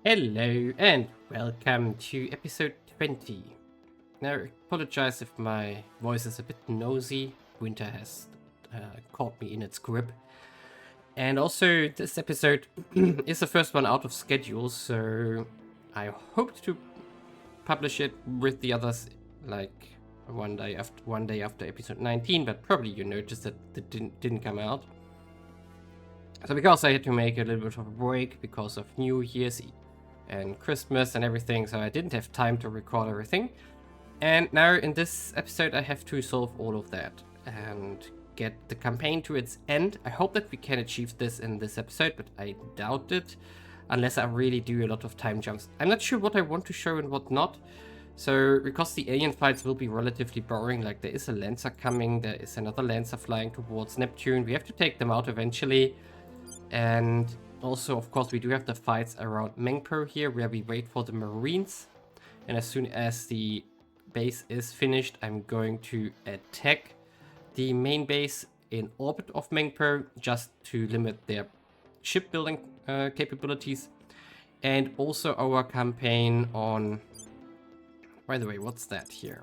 Hello and welcome to episode 20. Now, I apologize if my voice is a bit nosy. Winter has caught me in its grip. And also, this episode is the first one out of schedule, so I hoped to publish it with the others like one day after episode 19, but probably you noticed that it didn't come out. So because I had to make a little bit of a break because of New Year's and Christmas and everything, so I didn't have time to record everything. And now in this episode I have to solve all of that and get the campaign to its end. I hope that we can achieve this in this episode, but I doubt it unless I really do a lot of time jumps. I'm not sure what I want to show and what not. So because the alien fights will be relatively boring, like there is a Lancer coming, there is another Lancer flying towards Neptune, we have to take them out eventually. And also, of course, we do have the fights around Meng Po here, where we wait for the Marines. And as soon as the base is finished, I'm going to attack the main base in orbit of Meng Po, just to limit their shipbuilding capabilities. And also our campaign on... By the way, what's that here?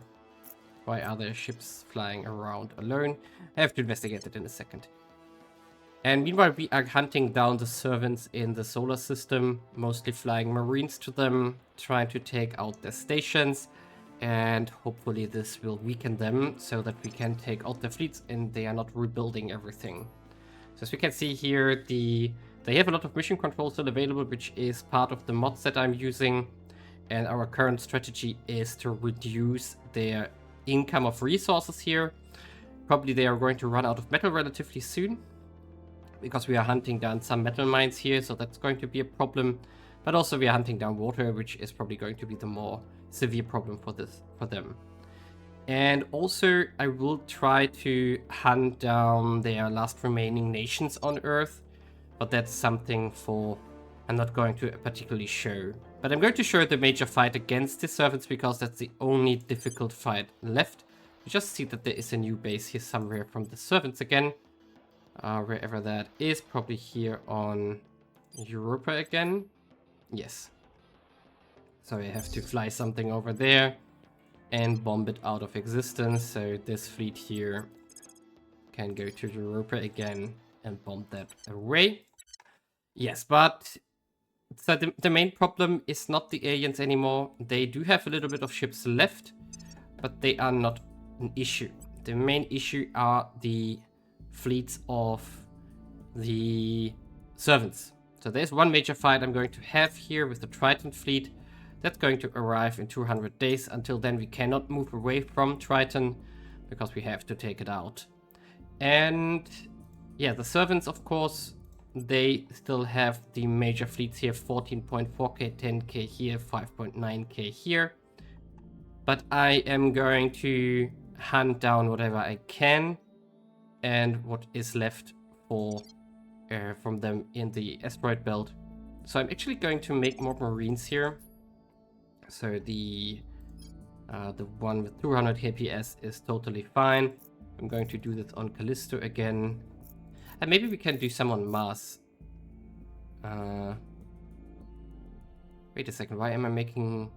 Why are there ships flying around alone? I have to investigate it in a second. And meanwhile, we are hunting down the servants in the solar system, mostly flying Marines to them, trying to take out their stations, and hopefully this will weaken them so that we can take out their fleets and they are not rebuilding everything. So as we can see here, they have a lot of mission control still available, which is part of the mods that I'm using. And our current strategy is to reduce their income of resources here. Probably they are going to run out of metal relatively soon, because we are hunting down some metal mines here, so that's going to be a problem. But also we are hunting down water, which is probably going to be the more severe problem for them. And also I will try to hunt down their last remaining nations on Earth, but that's something I'm not going to particularly show. But I'm going to show the major fight against the servants, because that's the only difficult fight left. You just see that there is a new base here somewhere from the servants again. Wherever that is, probably here on Europa again. Yes. So I have to fly something over there and bomb it out of existence. So this fleet here can go to Europa again and bomb that away. Yes, but so the main problem is not the aliens anymore. They do have a little bit of ships left, but they are not an issue. The main issue are the fleets of the servants. So there's one major fight I'm going to have here with the Triton fleet. That's going to arrive in 200 days. Until then we cannot move away from Triton because we have to take it out. And yeah, the servants, of course, they still have the major fleets here, 14.4k, 10k here, 5.9k here. But I am going to hunt down whatever I can and what is left from them in the asteroid belt. So I'm actually going to make more Marines here. So the one with 200 HPS is totally fine. I'm going to do this on Callisto again. And maybe we can do some on Mars. Wait a second, why am I making...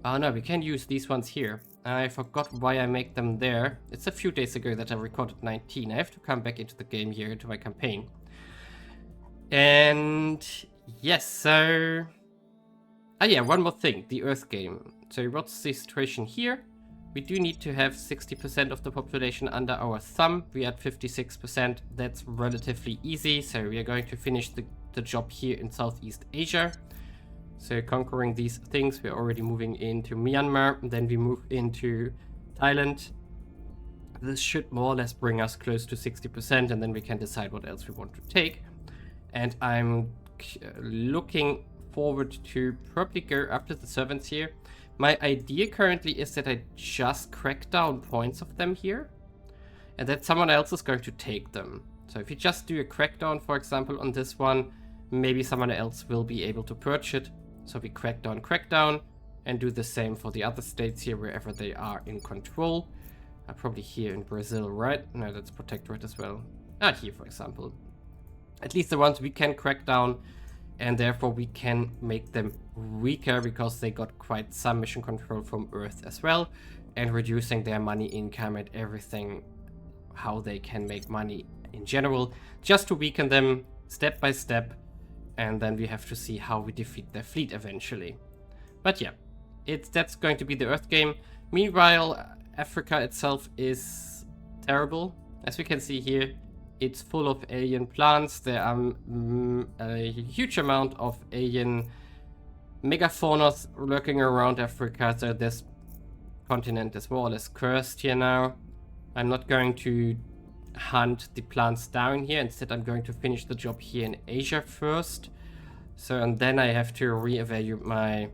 Oh no, we can use these ones here. I forgot why I make them there. It's a few days ago that I recorded 19. I have to come back into the game here, into my campaign. And yes, so... Ah yeah, one more thing, the Earth game. So what's the situation here? We do need to have 60% of the population under our thumb. We are at 56%. That's relatively easy. So we are going to finish the job here in Southeast Asia. So conquering these things, we're already moving into Myanmar, and then we move into Thailand. This should more or less bring us close to 60%, and then we can decide what else we want to take. And I'm looking forward to probably go after the servants here. My idea currently is that I just crack down points of them here, and that someone else is going to take them. So if you just do a crackdown, for example, on this one, maybe someone else will be able to purge it. So we crack down, and do the same for the other states here, wherever they are in control. Probably here in Brazil, right? No, that's protectorate as well. Here, for example. At least the ones we can crack down. and therefore we can make them weaker because they got quite some mission control from Earth as well, and reducing their money income and everything, how they can make money in general, just to weaken them step by step, and then we have to see how we defeat their fleet eventually. But yeah, that's going to be the Earth game. Meanwhile, Africa itself is terrible. As we can see here, it's full of alien plants. There are a huge amount of alien megafaunas lurking around Africa, so this continent is more or less cursed here now. I'm not going to hunt the plants down here. Instead, I'm going to finish the job here in Asia first. So, and then I have to reevaluate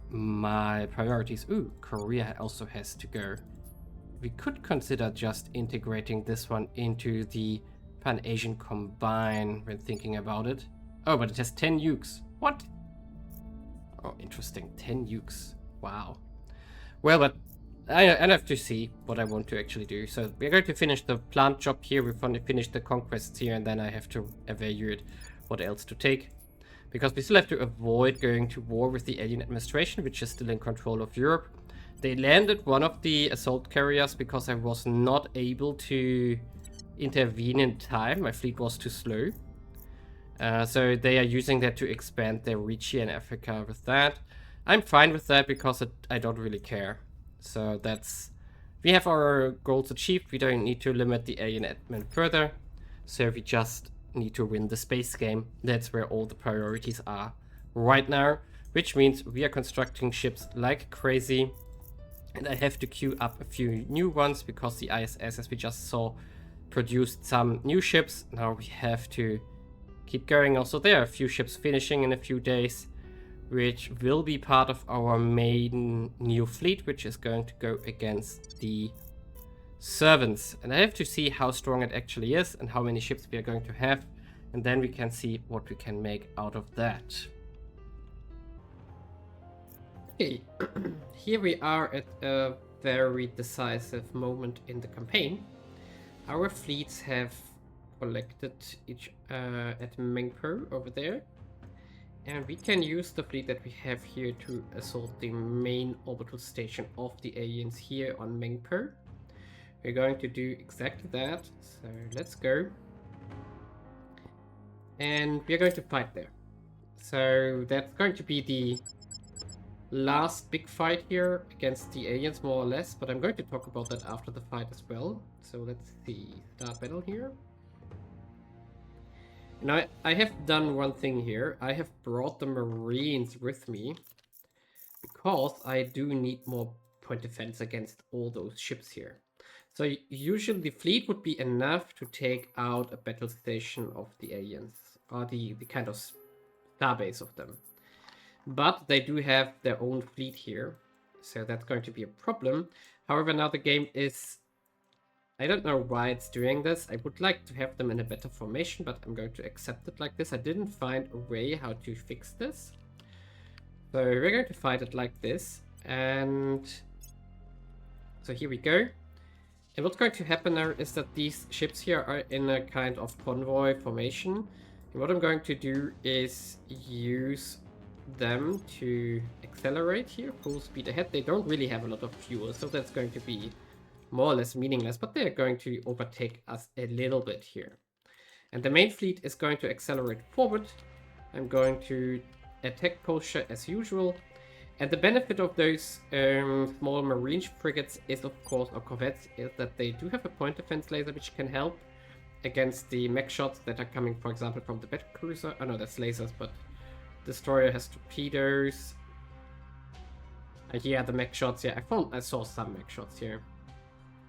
my priorities. Ooh, Korea also has to go. We could consider just integrating this one into the Pan-Asian Combine when thinking about it. Oh, but it has 10 nukes. What? Oh, interesting. 10 nukes. Wow. Well, but I have to see what I want to actually do. So we're going to finish the plant job here. We've finished the conquests here, and then I have to evaluate what else to take. Because we still have to avoid going to war with the alien administration, which is still in control of Europe. They landed one of the assault carriers because I was not able to intervene in time. My fleet was too slow. So they are using that to expand their reach here in Africa with that. I'm fine with that because I don't really care. So we have our goals achieved. We don't need to limit the alien admin further. So we just need to win the space game. That's where all the priorities are right now, which means we are constructing ships like crazy. And I have to queue up a few new ones because the ISS, as we just saw, produced some new ships. Now we have to keep going. Also, there are a few ships finishing in a few days, which will be part of our main new fleet, which is going to go against the servants. And I have to see how strong it actually is and how many ships we are going to have. And then we can see what we can make out of that. Okay, here we are at a very decisive moment in the campaign. Our fleets have collected at Meng Po over there, and we can use the fleet that we have here to assault the main orbital station of the aliens here on Meng Po. We're going to do exactly that, so let's go. And we're going to fight there. So that's going to be the last big fight here against the aliens, more or less, but I'm going to talk about that after the fight as well. So let's see, start battle here. Now I have done one thing here. I have brought the Marines with me because I do need more point defense against all those ships here. So usually the fleet would be enough to take out a battle station of the aliens, or the kind of starbase of them. But they do have their own fleet here, so that's going to be a problem. However, now the game is... I don't know why it's doing this. I would like to have them in a better formation, but I'm going to accept it like this. I didn't find a way how to fix this. So we're going to fight it like this. And so here we go. And what's going to happen now is that these ships here are in a kind of convoy formation. And what I'm going to do is use them to accelerate here, full speed ahead. They don't really have a lot of fuel, so that's going to be more or less meaningless, but they're going to overtake us a little bit here. And the main fleet is going to accelerate forward. I'm going to attack posture as usual. And the benefit of those small marine frigates is, of course, or corvettes, is that they do have a point defense laser which can help against the mech shots that are coming, for example, from the battle cruiser. Oh no, that's lasers, but destroyer has torpedoes. Yeah, the mech shots. Yeah, I saw some mech shots here.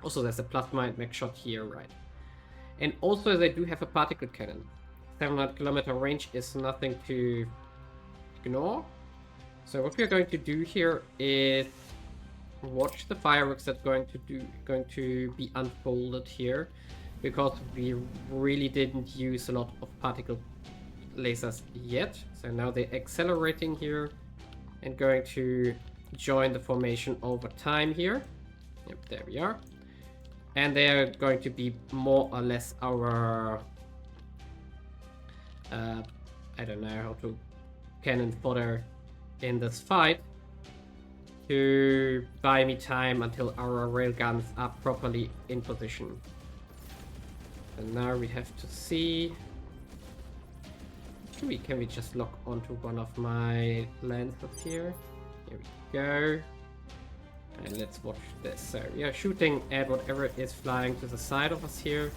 Also, there's a plasma mech shot here, right? And also, they do have a particle cannon. 700 kilometer range is nothing to ignore. So what we're going to do here is watch the fireworks that are going to be unfolded here, because we really didn't use a lot of particle lasers yet. So now they're accelerating here and going to join the formation over time here. Yep, there we are. And they are going to be more or less our I don't know how to cannon fodder in this fight to buy me time until our railguns are properly in position. And now we have to see. Can we just lock onto one of my lancers here? Here we go. And let's watch this. So we are shooting at whatever is flying to the side of us here.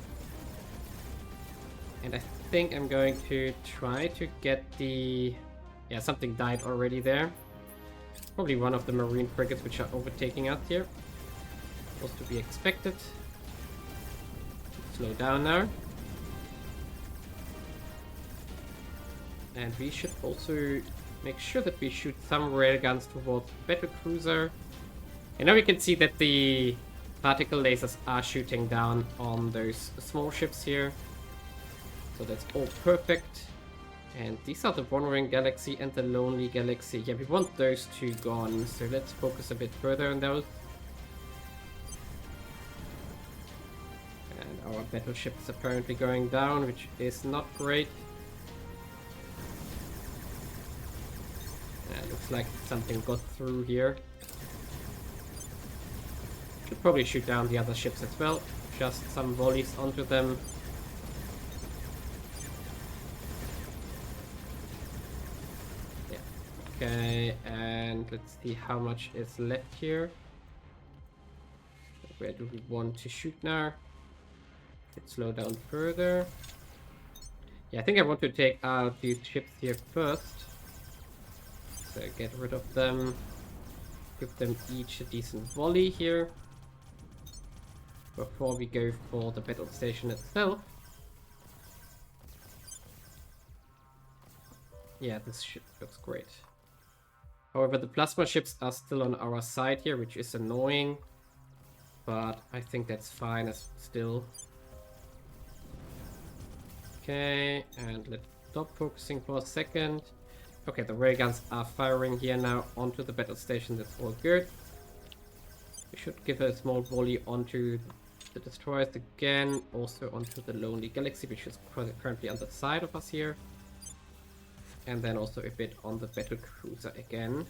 And I think I'm going to try to get the... Yeah, something died already there. Probably one of the marine frigates which are overtaking us here. Was to be expected. Slow down now. And we should also make sure that we shoot some railguns towards the battle cruiser. And now we can see that the particle lasers are shooting down on those small ships here. So that's all perfect. And these are the Wandering Galaxy and the Lonely Galaxy. Yeah, we want those two gone. So let's focus a bit further on those. And our battleship is apparently going down, which is not great. Looks like something got through here. Should probably shoot down the other ships as well. Just some volleys onto them. Yeah. Okay, and let's see how much is left here. Where do we want to shoot now? Let's slow down further. Yeah, I think I want to take out these ships here first. So get rid of them, give them each a decent volley here before we go for the battle station itself. Yeah, this ship looks great. However, the plasma ships are still on our side here, which is annoying, but I think that's fine as still. Okay, and let's stop focusing for a second. Okay, the railguns are firing here now onto the battle station. That's all good. We should give a small volley onto the destroyers again. Also onto the Lonely Galaxy, which is currently on the side of us here. And then also a bit on the battle cruiser again.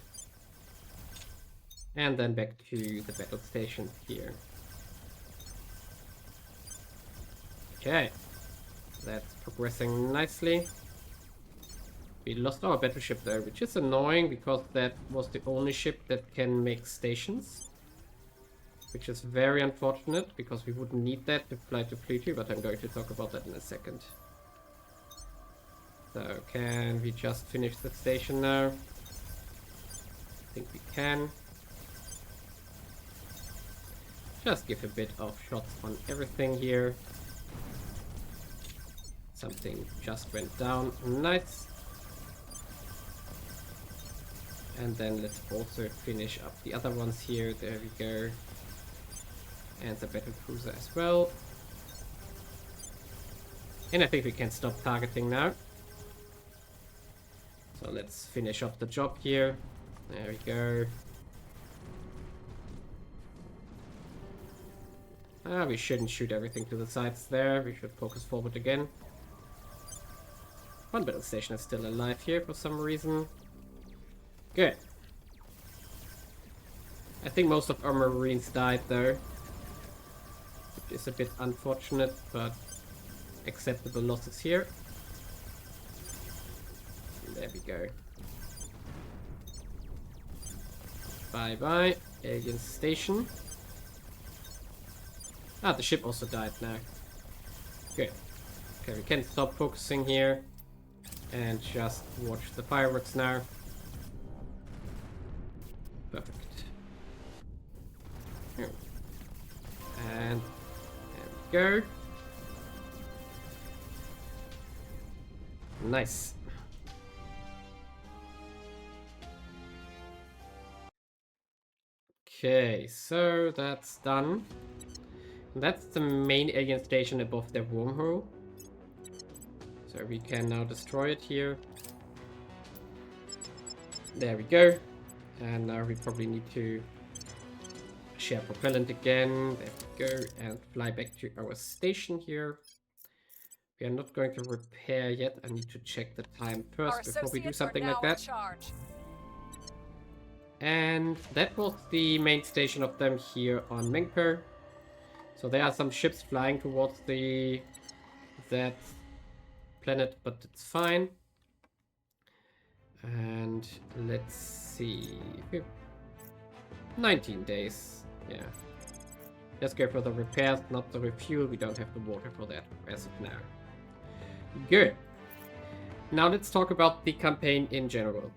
And then back to the battle station here. Okay. That's progressing nicely. We lost our battleship there, which is annoying because that was the only ship that can make stations. Which is very unfortunate because we wouldn't need that to fly to Pluto, but I'm going to talk about that in a second. So can we just finish the station now? I think we can. Just give a bit of shots on everything here. Something just went down. Nice. And then let's also finish up the other ones here. There we go. And the battle cruiser as well. And I think we can stop targeting now. So let's finish up the job here. There we go. We shouldn't shoot everything to the sides there. We should focus forward again. One battle station is still alive here for some reason. Good. I think most of our Marines died though. Which is a bit unfortunate, but acceptable losses here. There we go. Bye bye, alien station. Ah, the ship also died now. Good. Okay, we can stop focusing here and just watch the fireworks now. Perfect. Here. And there we go. Nice. Okay, so that's done. That's the main alien station above their wormhole. So we can now destroy it here. There we go. And now we probably need to share propellant again. There we go. And fly back to our station here. We are not going to repair yet. I need to check the time first before we do something like that. And that was the main station of them here on Meng Po. So there are some ships flying towards that planet, but it's fine. And let's see. 19 days. Yeah. Let's go for the repairs, not the refuel. We don't have the water for that as of now. Good. Now let's talk about the campaign in general.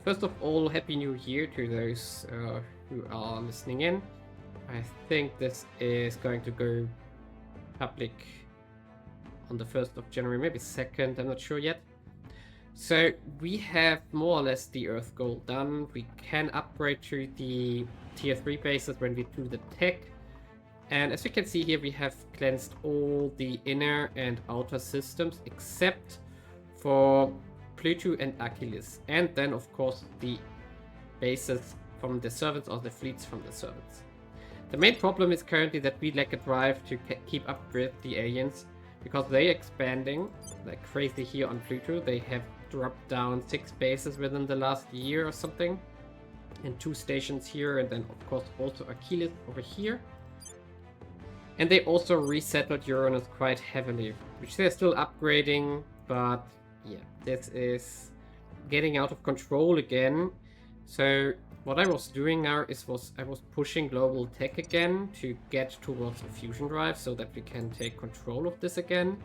First of all, Happy New Year to those who are listening in. I think this is going to go public on the 1st of January, maybe 2nd, I'm not sure yet. So we have more or less the Earth goal done. We can upgrade to the tier 3 bases when we do the tech. And as you can see here, we have cleansed all the inner and outer systems except for Pluto and Achilles. And then, of course, the bases from the servants or the fleets from the servants. The main problem is currently that we lack a drive to keep up with the aliens because they're expanding like crazy here on Pluto. They have dropped down 6 bases within the last year or something, and 2 stations here, and then of course also Achilles over here. And they also resettled Uranus quite heavily, which they're still upgrading, but yeah, this is getting out of control again. So what I was doing now I was pushing global tech again to get towards a fusion drive so that we can take control of this again.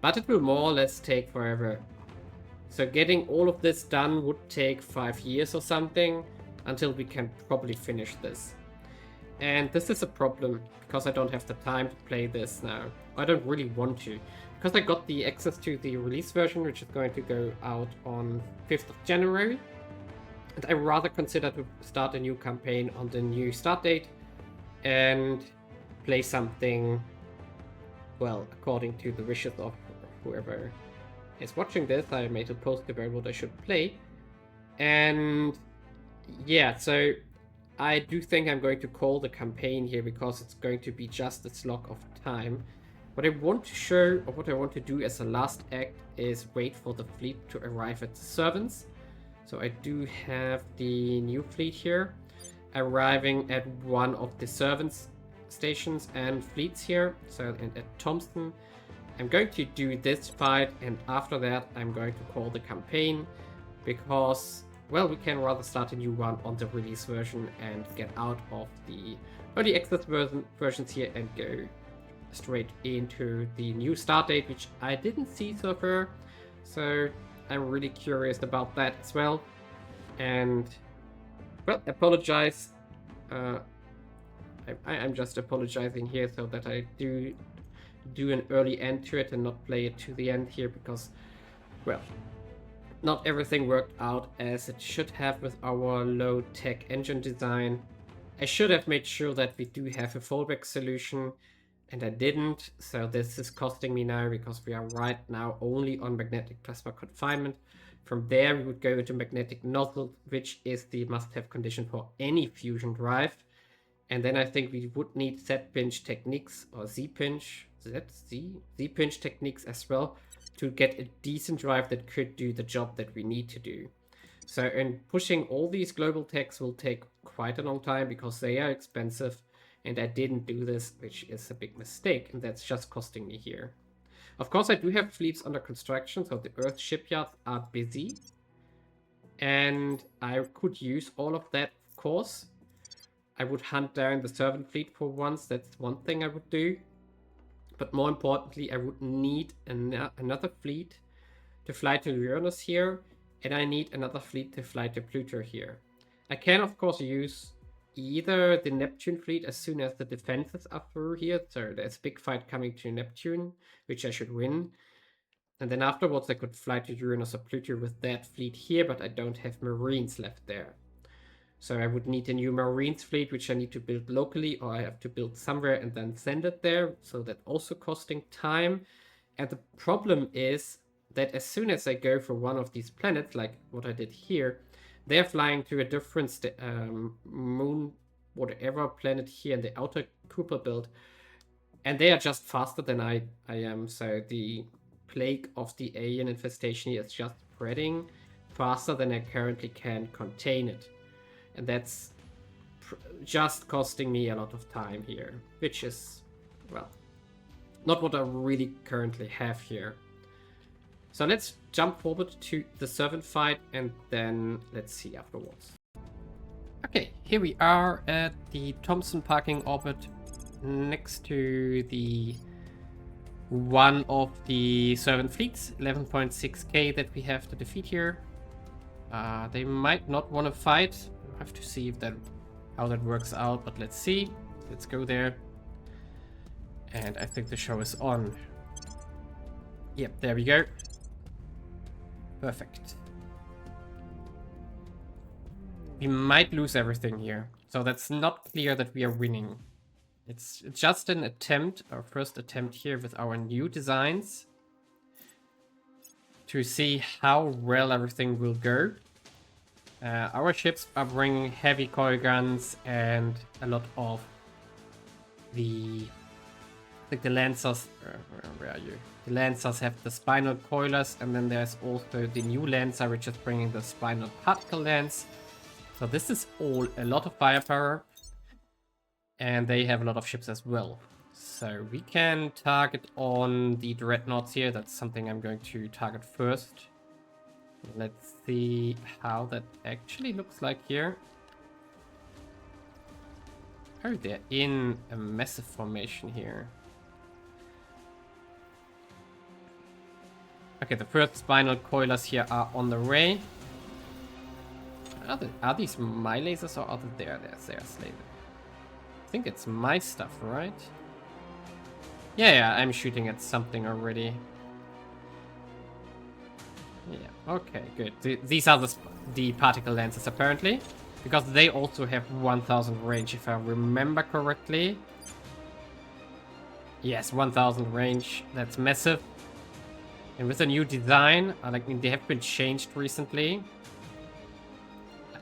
But it will more or less take forever. So getting all of this done would take 5 years or something until we can probably finish this. And this is a problem because I don't have the time to play this now. I don't really want to. Because I got the access to the release version, which is going to go out on 5th of January. And I rather consider to start a new campaign on the new start date and play something, well, according to the wishes of whoever is watching this. I made a post about what I should play. And yeah, so I do think I'm going to call the campaign here because it's going to be just a slog of time. What I want to show, or what I want to do as a last act, is wait for the fleet to arrive at the servants. So I do have the new fleet here, arriving at one of the servants stations and fleets here, so and at Thompson. I'm going to do this fight, and after that I'm going to call the campaign, because, well, we can rather start a new one on the release version and get out of the early access versions here and go straight into the new start date, which I didn't see so far. So I'm really curious about that as well. And, well, apologize. I'm just apologizing here so that I do an early end to it and not play it to the end here because, well, not everything worked out as it should have with our low-tech engine design. I should have made sure that we do have a fallback solution, and I didn't, so this is costing me now because we are right now only on magnetic plasma confinement. From there we would go into magnetic nozzle, which is the must-have condition for any fusion drive. And then I think we would need Z-pinch techniques or Z-pinch techniques as well to get a decent drive that could do the job that we need to do. So, and pushing all these global techs will take quite a long time because they are expensive, and I didn't do this, which is a big mistake, and that's just costing me here. Of course, I do have fleets under construction, so the Earth shipyards are busy, and I could use all of that, of course. I would hunt down the servant fleet for once, that's one thing I would do. But more importantly, I would need another fleet to fly to Uranus here, and I need another fleet to fly to Pluto here. I can, of course, use either the Neptune fleet as soon as the defenses are through here, so there's a big fight coming to Neptune, which I should win. And then afterwards I could fly to Uranus or Pluto with that fleet here, but I don't have Marines left there. So I would need a new Marines fleet, which I need to build locally, or I have to build somewhere and then send it there. So that's also costing time. And the problem is that as soon as I go for one of these planets, like what I did here, they're flying to a different moon, whatever planet here in the outer Kuiper belt. And they are just faster than I am, so the plague of the alien infestation here is just spreading faster than I currently can contain it. And that's just costing me a lot of time here, which is, well, not what I really currently have here. So let's jump forward to the servant fight and then let's see afterwards. Okay, here we are at the Thompson parking orbit next to the one of the servant fleets, 11.6k that we have to defeat here. They might not want to fight. I'll have to see if how that works out, but let's see. Let's go there. And I think the show is on. Yep, there we go. Perfect. We might lose everything here. So that's not clear that we are winning. It's just an attempt, our first attempt here with our new designs, to see how well everything will go. Our ships are bringing heavy coil guns and a lot of like the Lancers, where are you? The Lancers have the spinal coilers, and then there's also the new Lancer, which is bringing the spinal particle lance. So this is all a lot of firepower, and they have a lot of ships as well. So we can target on the dreadnoughts here. That's something I'm going to target first. Let's see how that actually looks like here. Oh, they're in a massive formation here. Okay, the first spinal coilers here are on the way. Are these my lasers or are they theirs? I think it's my stuff, right? Yeah, I'm shooting at something already. Yeah, okay, good. These are the particle lances apparently, because they also have 1000 range if I remember correctly. Yes, 1000 range. That's massive. And with a new design, they have been changed recently.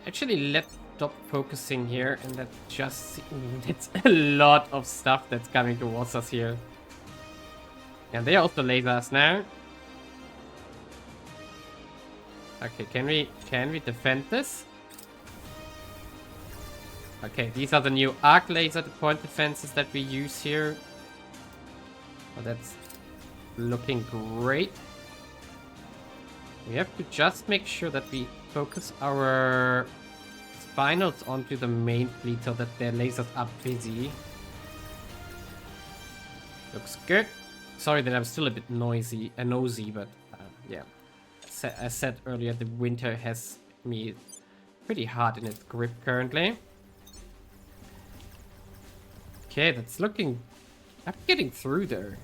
Actually, let's stop focusing here and let's just see. It's a lot of stuff that's coming towards us here. And they are also lasers now. Okay, can we defend this? Okay, these are the new arc laser point defenses that we use here. Oh, that's looking great. We have to just make sure that we focus our spinals onto the main fleet so that their lasers are busy. Looks good. Sorry that I'm still a bit nosy, but yeah. As I said earlier, the winter has me pretty hard in its grip currently. Okay, that's looking... I'm getting through there.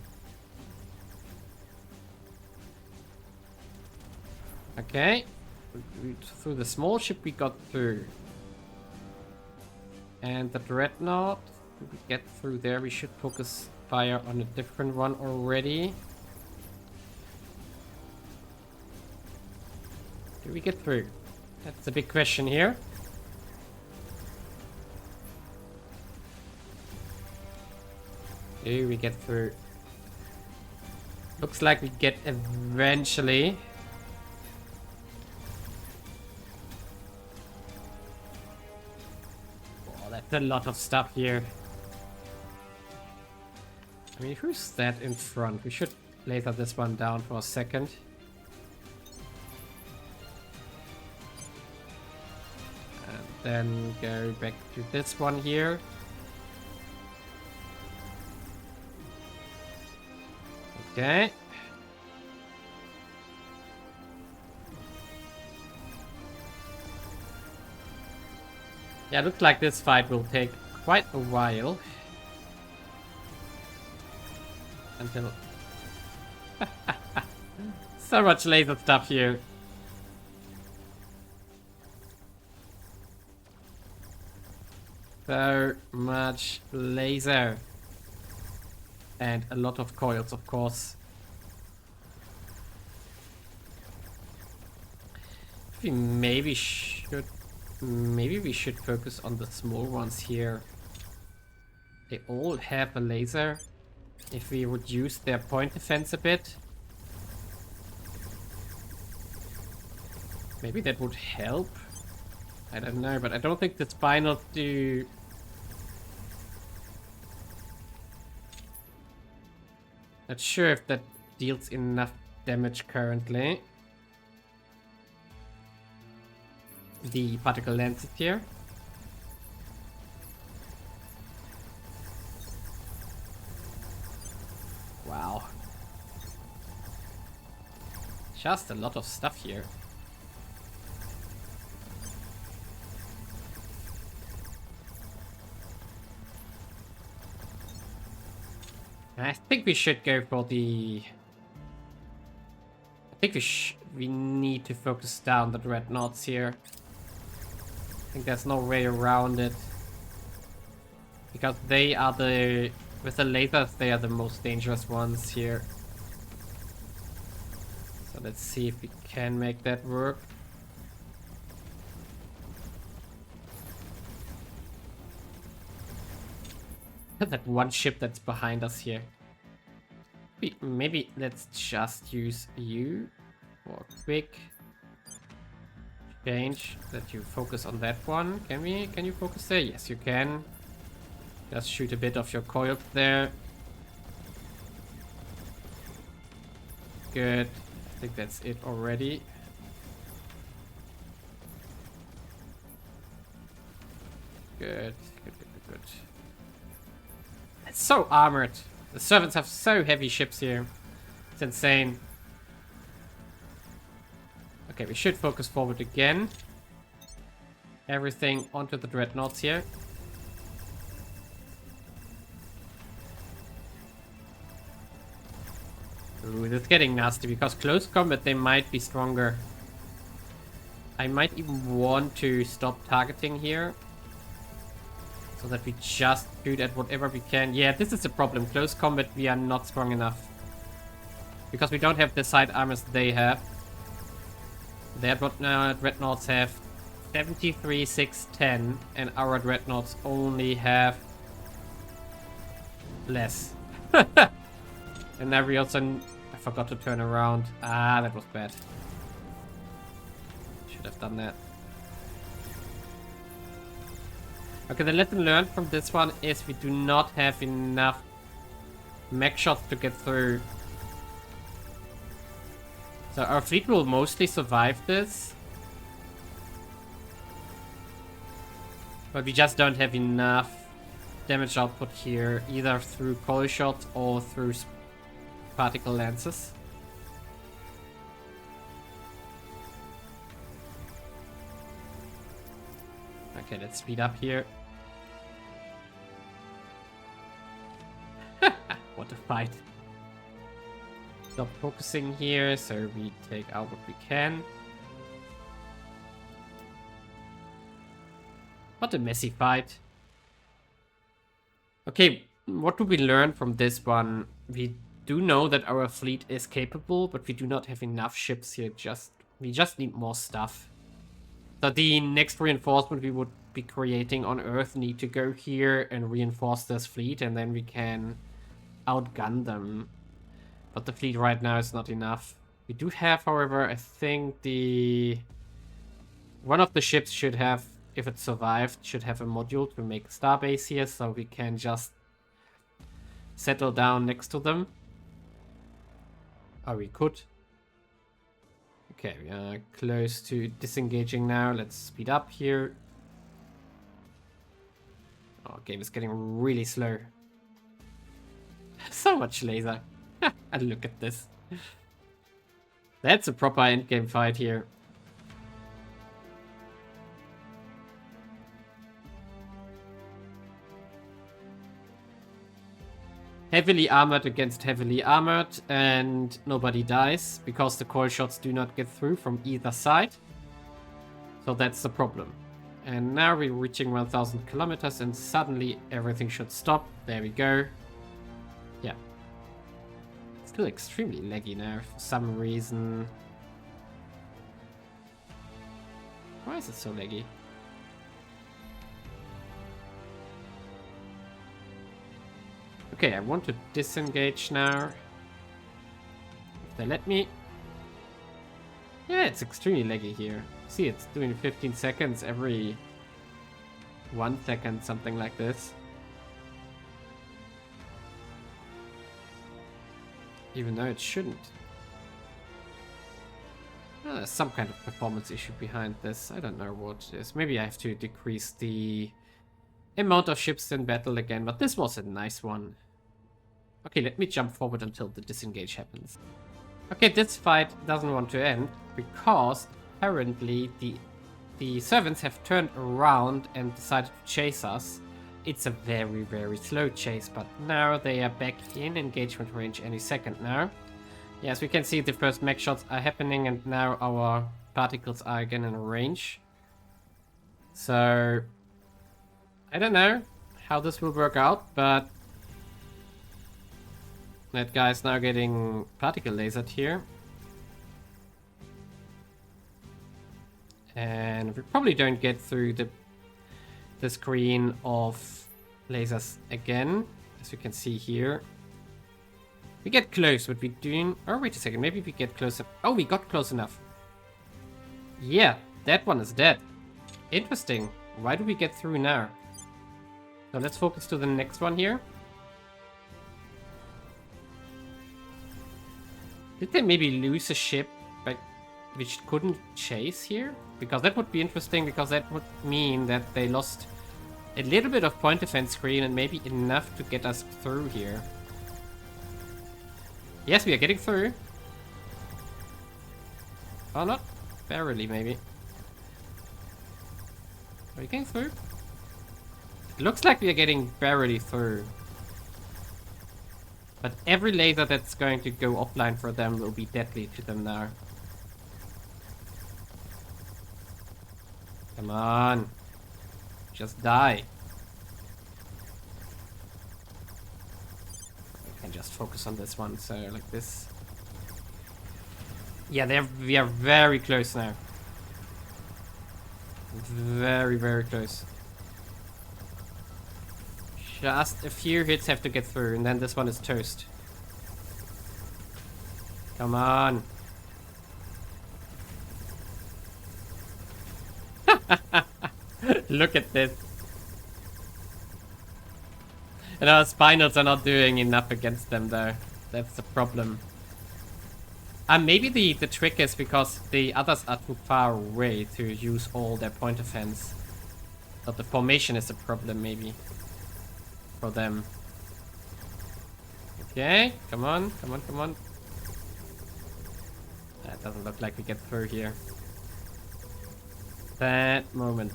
Okay. Through the small ship we got through. And the dreadnought, if we get through there, we should focus fire on a different one already. Do we get through? That's the big question here. Do we get through? Looks like we get eventually. Oh, that's a lot of stuff here. I mean, who's that in front? We should laser this one down for a second. And then go back to this one here. Okay. Yeah, looks like this fight will take quite a while. Until... So much laser stuff here. So much laser. And a lot of coils, of course. Maybe we should focus on the small ones here. They all have a laser. if we reduce their point defense a bit. Maybe that would help. I don't know, but I don't think the spinal do... Not sure if that deals enough damage currently. The particle lances here. Wow. Just a lot of stuff here. I think we should go for the... I think we need to focus down the dreadnoughts here. I think there's no way around it. Because they are the... With the lasers, they are the most dangerous ones here. So let's see if we can make that work. That one ship that's behind us here. Maybe let's just use you for a quick change that you focus on that one. Can you focus there? Yes, you can. Just shoot a bit of your coil there. Good. I think that's it already. Good. Good. It's so armored. The servants have so heavy ships here. It's insane. Okay, we should focus forward again. Everything onto the dreadnoughts here. Ooh, that's getting nasty because close combat they might be stronger. I might even want to stop targeting here. So that we just shoot at whatever we can. Yeah, this is the problem. Close combat, we are not strong enough. Because we don't have the side armors they have. Their dreadnoughts have 73, 6, 10. And our dreadnoughts only have less. And now we also... I forgot to turn around. Ah, that was bad. Should have done that. Okay, the lesson learned from this one is we do not have enough mech shots to get through. So our fleet will mostly survive this. But we just don't have enough damage output here, either through coil shots or through particle lances. Okay, let's speed up here. What a fight. Stop focusing here, so we take out what we can. What a messy fight. Okay, what do we learn from this one? We do know that our fleet is capable, but we do not have enough ships here. We just need more stuff. So the next reinforcement we would be creating on Earth need to go here and reinforce this fleet, and then we can outgun them. But the fleet right now is not enough. We do have, however, I think one of the ships should have, if it survived, should have a module to make a starbase here, so we can just settle down next to them. Oh, we could. Okay, we are close to disengaging now. Let's speed up here. Oh, game is getting really slow. So much laser. And look at this. That's a proper endgame fight here. Heavily armored against heavily armored, and nobody dies because the coil shots do not get through from either side. So that's the problem. And now we're reaching 1000 kilometers and suddenly everything should stop. There we go. Yeah. Still extremely laggy now for some reason. Why is it so laggy? Okay, I want to disengage now. If they let me. Yeah, it's extremely laggy here. See, it's doing 15 seconds every 1 second, something like this. Even though it shouldn't. Well, there's some kind of performance issue behind this. I don't know what it is. Maybe I have to decrease the amount of ships in battle again, but this was a nice one. Okay, let me jump forward until the disengage happens. Okay, this fight doesn't want to end because apparently the servants have turned around and decided to chase us. It's a very, very slow chase, but now they are back in engagement range any second now. Yes, we can see the first mech shots are happening and now our particles are again in range. So, I don't know how this will work out, but that guy's now getting particle lasered here. And we probably don't get through the screen of lasers again, as you can see here. We get close, what we're doing... Oh, wait a second, maybe we get closer. Oh, we got close enough. Yeah, that one is dead. Interesting. Why do we get through now? So let's focus to the next one here. Did they maybe lose a ship which couldn't chase here? Because that would be interesting, because that would mean that they lost a little bit of point defense screen and maybe enough to get us through here. Yes, we are getting through. Oh, not barely, maybe. Are we getting through? It looks like we are getting barely through. But every laser that's going to go offline for them will be deadly to them now. Come on. Just die. We can just focus on this one, so like this. Yeah, we are very close now. Very, very close. Just a few hits have to get through, and then this one is toast. Come on. Look at this. And our spinals are not doing enough against them, though. That's the problem. Maybe the trick is because the others are too far away to use all their point defense. But the formation is a problem, maybe. For them. Okay, come on, come on, come on. That doesn't look like we get through here. That moment.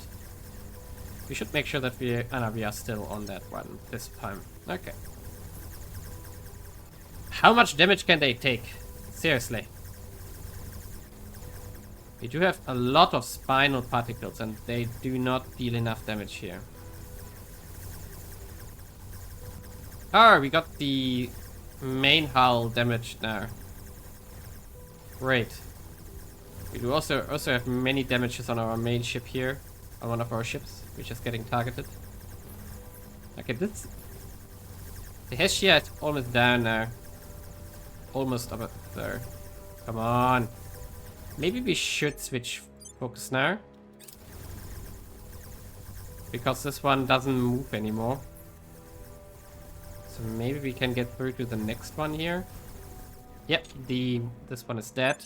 We should make sure that we are still on that one this time. Okay. How much damage can they take? Seriously. We do have a lot of spinal particles and they do not deal enough damage here. Oh, we got the main hull damaged now. Great. We do also have many damages on our main ship here. On one of our ships, which is getting targeted. Okay, this... The Hestia is almost down now. Almost up there. Come on. Maybe we should switch focus now. Because this one doesn't move anymore. So maybe we can get through to the next one here. Yep, this one is dead.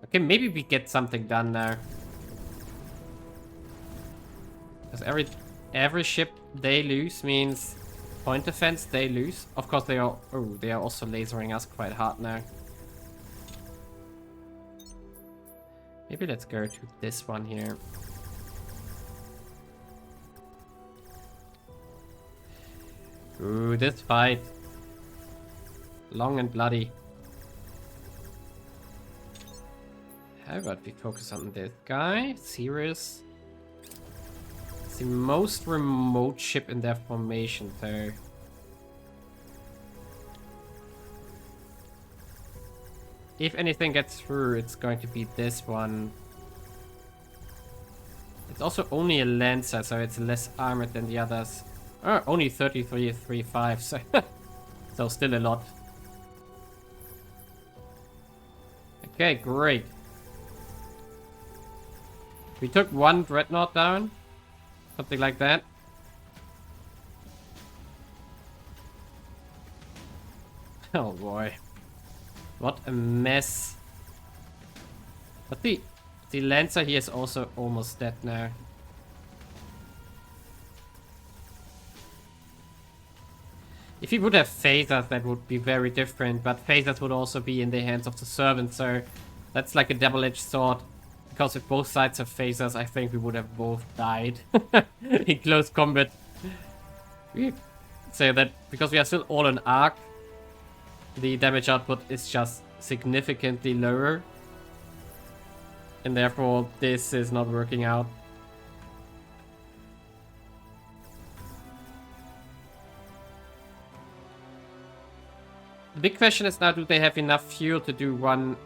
Okay, maybe we get something done now. Because every ship they lose means point defense they lose. Of course they are also lasering us quite hard now. Maybe let's go to this one here. Ooh, this fight. Long and bloody. How about we focus on this guy? Serious? It's the most remote ship in their formation, though. If anything gets through, it's going to be this one. It's also only a Lancer, so it's less armored than the others. Oh, only 33.35, so, so still a lot. Okay, great. We took one dreadnought down. Something like that. Oh boy. What a mess. But the Lancer here is also almost dead now. If he would have phasers, that would be very different, but phasers would also be in the hands of the servant, so that's like a double-edged sword. Because if both sides have phasers, I think we would have both died in close combat. So that, because we are still all on arc, the damage output is just significantly lower. And therefore, this is not working out. The big question is now, do they have enough fuel to do one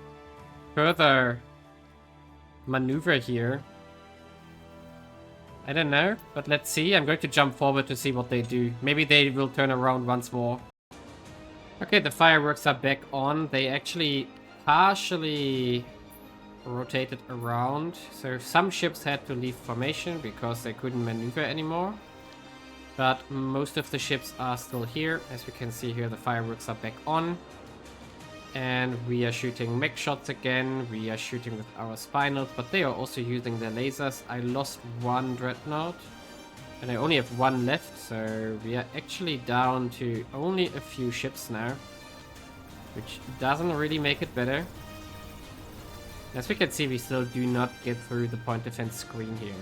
further maneuver here? I don't know, but let's see. I'm going to jump forward to see what they do. Maybe they will turn around once more. Okay, the fireworks are back on. They actually partially rotated around. So some ships had to leave formation because they couldn't maneuver anymore. But most of the ships are still here. As we can see here, the fireworks are back on. And we are shooting mech shots again. We are shooting with our spinals, but they are also using their lasers. I lost one dreadnought. And I only have one left, so we are actually down to only a few ships now. Which doesn't really make it better. As we can see, we still do not get through the point defense screen here.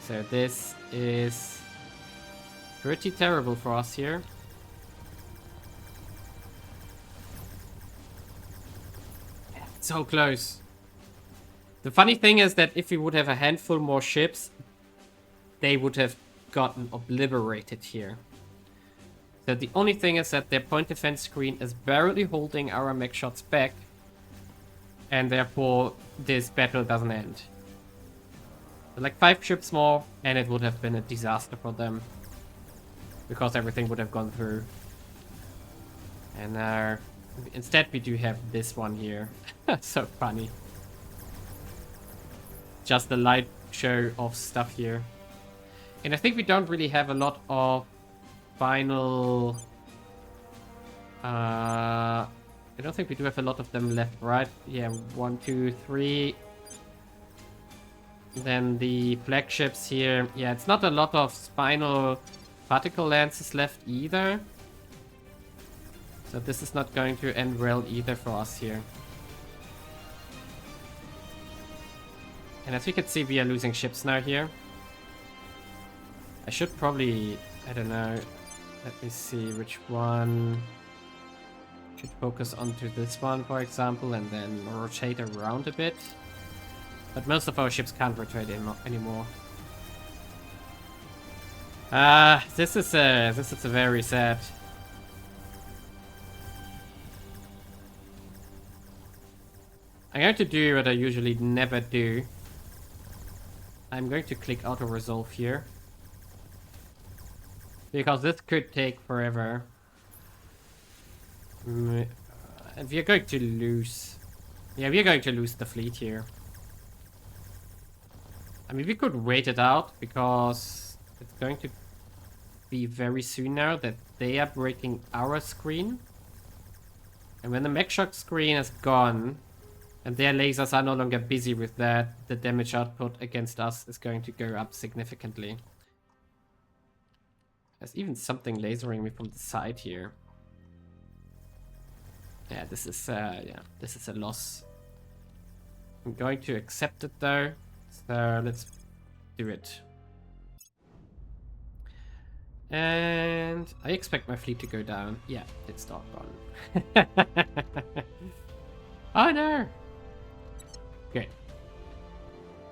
So this is pretty terrible for us here. So close. The funny thing is that if we would have a handful more ships, they would have gotten obliterated here. So the only thing is that their point defense screen is barely holding our mech shots back. And therefore, this battle doesn't end. So like 5 ships more, and it would have been a disaster for them. Because everything would have gone through. And now, instead we do have this one here. So funny. Just a light show of stuff here. And I think we don't really have a lot of final... I don't think we do have a lot of them left, right? Yeah, 1, 2, 3. Then the flagships here. Yeah, it's not a lot of spinal particle lances left either. So this is not going to end well either for us here. And as we can see, we are losing ships now here. I should probably... I don't know. Let me see which one... Should focus onto this one, for example, and then rotate around a bit. But most of our ships can't rotate anymore. This is a very sad. I'm going to do what I usually never do. I'm going to click auto resolve here. Because this could take forever. And we are going to lose. Yeah, we are going to lose the fleet here. I mean, we could wait it out because it's going to be very soon now that they are breaking our screen. And when the mech shock screen is gone and their lasers are no longer busy with that, the damage output against us is going to go up significantly. There's even something lasering me from the side here. Yeah, this is a loss. I'm going to accept it though. So let's do it. And I expect my fleet to go down. Yeah, it's doggone. Oh no! Okay.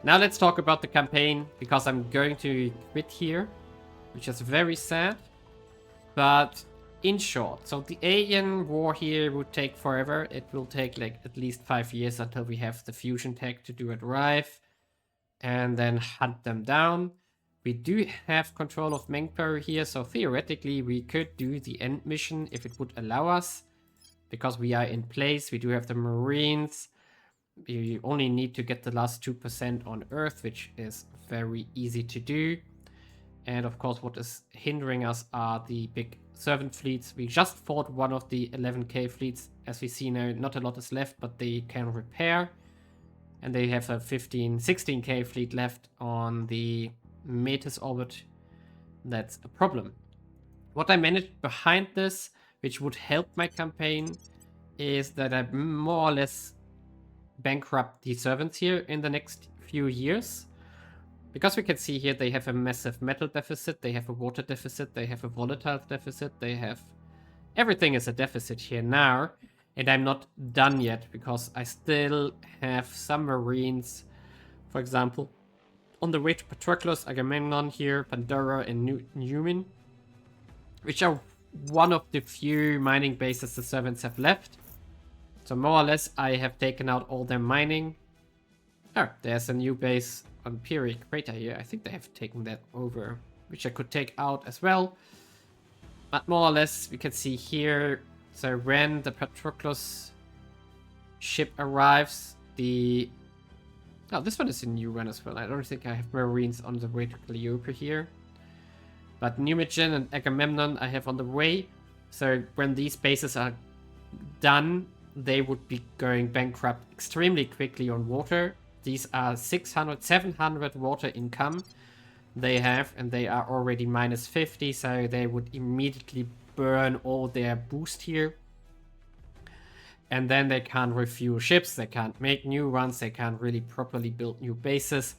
Now let's talk about the campaign, because I'm going to quit here, which is very sad. But in short, so the alien war here would take forever. It will take like at least 5 years until we have the fusion tech to do it right. And then hunt them down. We do have control of Meng Po here, so theoretically we could do the end mission if it would allow us. Because we are in place, we do have the Marines. We only need to get the last 2% on Earth, which is very easy to do. And of course, what is hindering us are the big servant fleets. We just fought one of the 11k fleets. As we see now, not a lot is left, but they can repair. And they have a 16k fleet left on the Metis orbit. That's a problem. What I managed behind this, which would help my campaign, is that I more or less bankrupt the servants here in the next few years. Because we can see here they have a massive metal deficit, they have a water deficit, they have a volatile deficit, they have... Everything is a deficit here now. And I'm not done yet, because I still have some Marines, for example, on the way to Patroclus, Agamemnon here, Pandora, and Newman, which are one of the few mining bases the servants have left. So more or less, I have taken out all their mining. Oh, there's a new base on Pyrrhic Crater here. I think they have taken that over, which I could take out as well. But more or less, we can see here, so when the Patroclus ship arrives, the... Oh, this one is a new one as well. I don't think I have Marines on the way to Calliope here. But Numigen and Agamemnon I have on the way. So when these bases are done, they would be going bankrupt extremely quickly on water. These are 600, 700 water income they have, and they are already minus 50, so they would immediately burn all their boost here. And then they can't refuel ships, they can't make new ones, they can't really properly build new bases.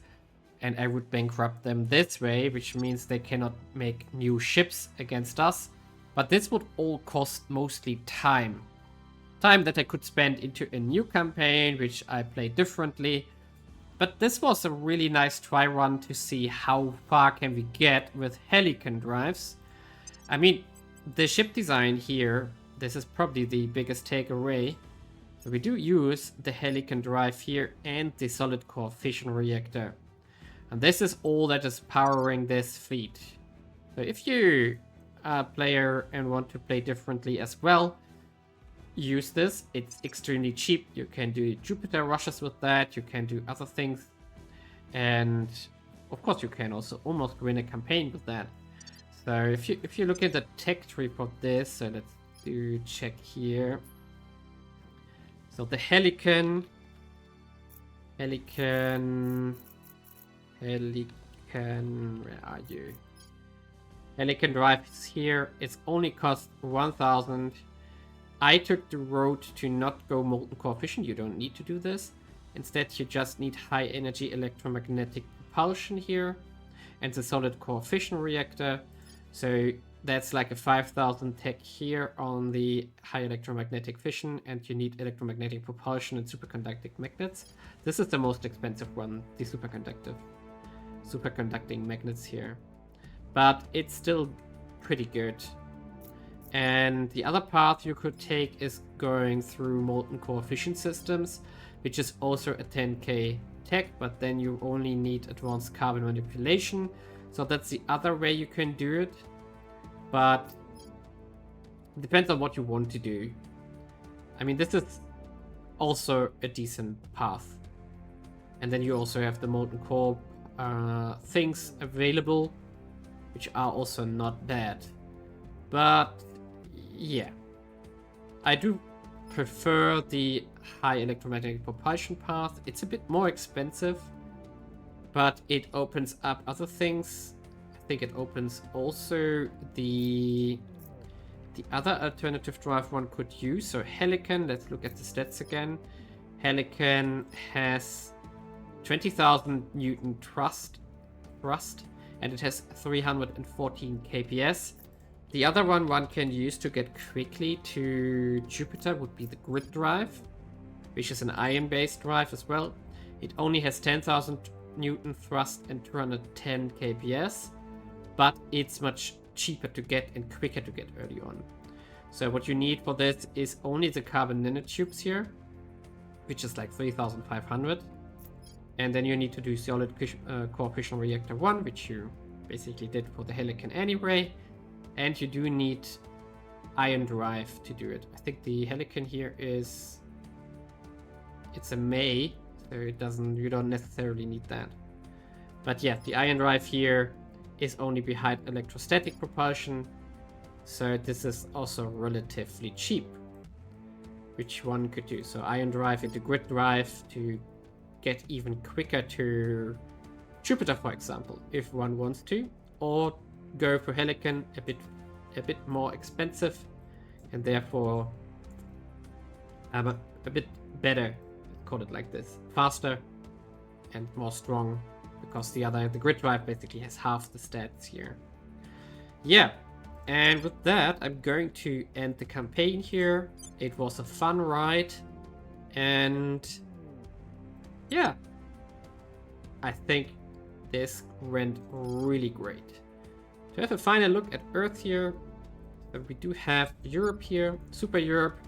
And I would bankrupt them this way, which means they cannot make new ships against us. But this would all cost mostly time. Time that I could spend into a new campaign, which I play differently. But this was a really nice try run to see how far can we get with Helican drives. I mean, the ship design here, this is probably the biggest takeaway. We do use the Helican drive here and the solid core fission reactor. And this is all that is powering this fleet. So if you are a player and want to play differently as well, use this. It's extremely cheap. You can do Jupiter rushes with that. You can do other things. And of course you can also almost win a campaign with that. So if you look at the tech tree for this, so let's do check here. So the Helican, where are you? Helican drive is here. It's only cost 1,000. I took the road to not go molten core fission. You don't need to do this. Instead, you just need high energy electromagnetic propulsion here and the solid core fission reactor. So that's like a 5,000 tech here on the high electromagnetic fission, and you need electromagnetic propulsion and superconducting magnets. This is the most expensive one, the superconducting magnets here. But it's still pretty good. And the other path you could take is going through molten core fission systems, which is also a 10k tech, but then you only need advanced carbon manipulation. So that's the other way you can do it. But it depends on what you want to do. I mean, this is also a decent path. And then you also have the molten core things available, which are also not bad. But yeah, I do prefer the high electromagnetic propulsion path. It's a bit more expensive, but it opens up other things. I think it opens also the other alternative drive one could use. So Helican, let's look at the stats again. Helican has 20,000 Newton thrust, and it has 314 kps. The other one can use to get quickly to Jupiter would be the grid drive, which is an iron-based drive as well. It only has 10,000 Newton thrust and 210 kps, but it's much cheaper to get and quicker to get early on. So what you need for this is only the carbon nanotubes here, which is like 3,500. And then you need to do solid core fission reactor 1, which you basically did for the Helicon anyway. And you do need ion drive to do it. I think the Helicon here is... it's a May, so it doesn't... you don't necessarily need that. But yeah, the ion drive here is only behind electrostatic propulsion, so this is also relatively cheap, which one could do. So ion drive into grid drive to get even quicker to Jupiter, for example, if one wants to, or go for Helicon, a bit more expensive, and therefore a bit better, call it like this, faster and more strong, because the grid drive basically has half the stats here. Yeah, and with that, I'm going to end the campaign here. It was a fun ride, and yeah, I think this went really great. To have a final look at Earth here, we do have Europe here, Super Europe,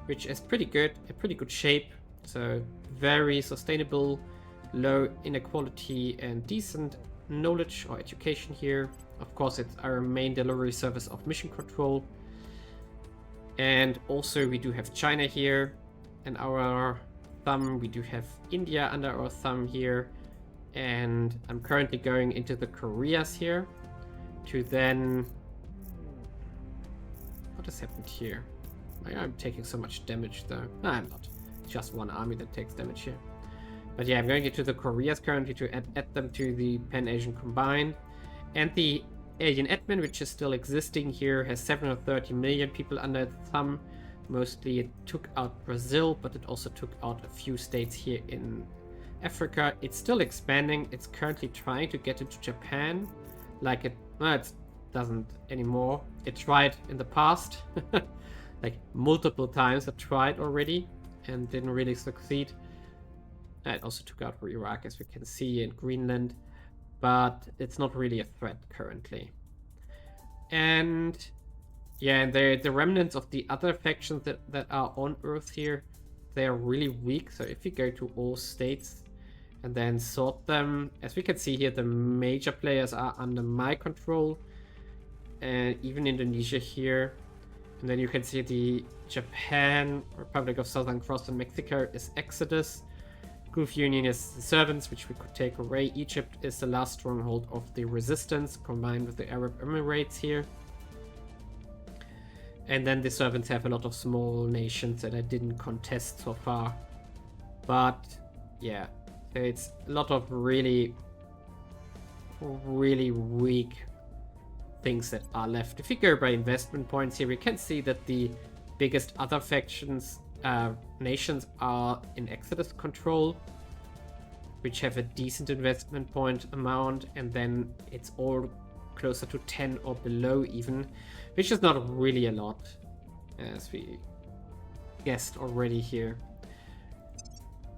which is pretty good, a pretty good shape. So very sustainable, low inequality and decent knowledge or education here. Of course, it's our main delivery service of mission control. And also we do have China here in our thumb. We do have India under our thumb here. And I'm currently going into the Koreas here to then... what has happened here? I'm taking so much damage though. No, I'm not. It's just one army that takes damage here. But yeah, I'm going into the Koreas currently to add them to the Pan-Asian Combined. And the Alien Admin, which is still existing here, has 730 million people under its thumb. Mostly it took out Brazil, but it also took out a few states here in Africa. It's still expanding. It's currently trying to get into Japan. Like it doesn't anymore. It tried in the past. Like multiple times it tried already and didn't really succeed. It also took out for Iraq, as we can see, in Greenland, but it's not really a threat currently. And yeah, and the remnants of the other factions that are on Earth here, they are really weak. So if you go to all states and then sort them, as we can see here, the major players are under my control, and even Indonesia here. And then you can see the Japan, Republic of Southern Cross, and Mexico is Exodus. Gulf Union is the Servants, which we could take away. Egypt is the last stronghold of the Resistance, combined with the Arab Emirates here. And then the Servants have a lot of small nations that I didn't contest so far. But yeah, it's a lot of really, really weak things that are left. If you go by investment points here, we can see that the biggest other factions, nations are in Exodus control, which have a decent investment point amount, and then it's all closer to 10 or below even, which is not really a lot, as we guessed already here.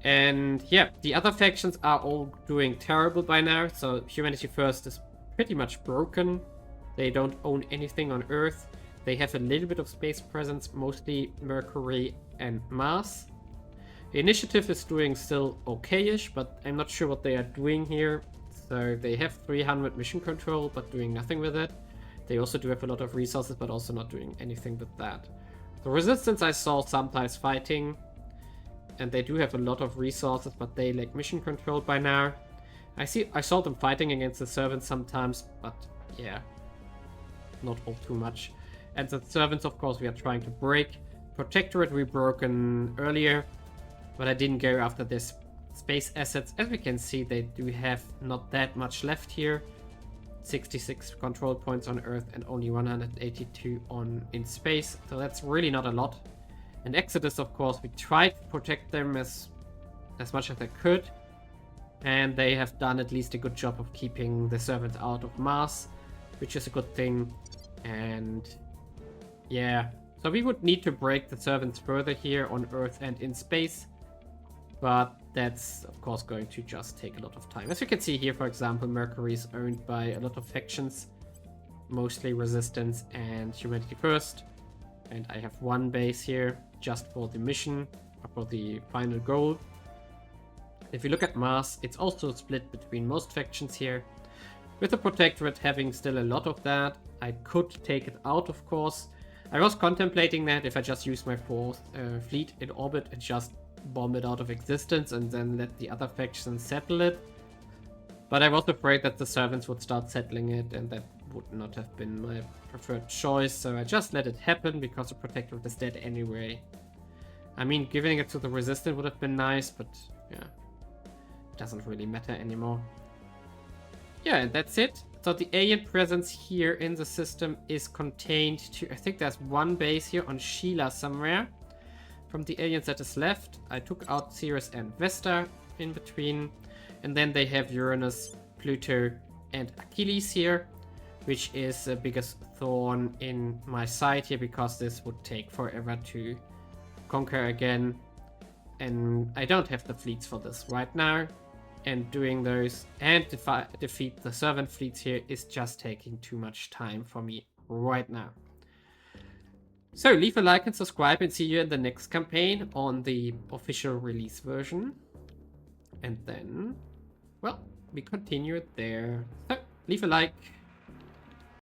And yeah, the other factions are all doing terrible by now. So Humanity First is pretty much broken. They don't own anything on Earth. They have a little bit of space presence, mostly Mercury and Mars. The Initiative is doing still okay-ish, but I'm not sure what they are doing here. So they have 300 mission control, but doing nothing with it. They also do have a lot of resources, but also not doing anything with that. The Resistance I saw sometimes fighting, and they do have a lot of resources, but they lack mission control by now. I saw them fighting against the Servants sometimes, but yeah, not all too much. And the Servants, of course, we are trying to break. Protectorate we broken earlier, but I didn't go after this space assets. As we can see, they do have not that much left here. 66 control points on Earth and only 182 in space, so that's really not a lot. And Exodus, of course, we tried to protect them as much as I could, and they have done at least a good job of keeping the Servants out of Mars, which is a good thing. And yeah, so we would need to break the Servants further here on Earth and in space, but that's of course going to just take a lot of time. As you can see here, for example, Mercury is owned by a lot of factions, mostly Resistance and Humanity First, and I have one base here just for the mission, for the final goal. If you look at Mars, it's also split between most factions here. With the Protectorate having still a lot of that, I could take it out, of course. I was contemplating that if I just use my 4th fleet in orbit and just bomb it out of existence and then let the other factions settle it. But I was afraid that the servants would start settling it, and that would not have been my preferred choice, so I just let it happen because the Protectorate is dead anyway. I mean, giving it to the Resistant would have been nice, but yeah, it doesn't really matter anymore. Yeah, and that's it. So the alien presence here in the system is contained to, I think there's one base here on Sheila somewhere. From the aliens that is left, I took out Ceres and Vesta in between. And then they have Uranus, Pluto, and Achilles here, which is the biggest thorn in my side here, because this would take forever to conquer again. And I don't have the fleets for this right now. And doing those and defeat the servant fleets here is just taking too much time for me right now. So leave a like and subscribe, and see you in the next campaign on the official release version. And then, well, we continue it there. So leave a like.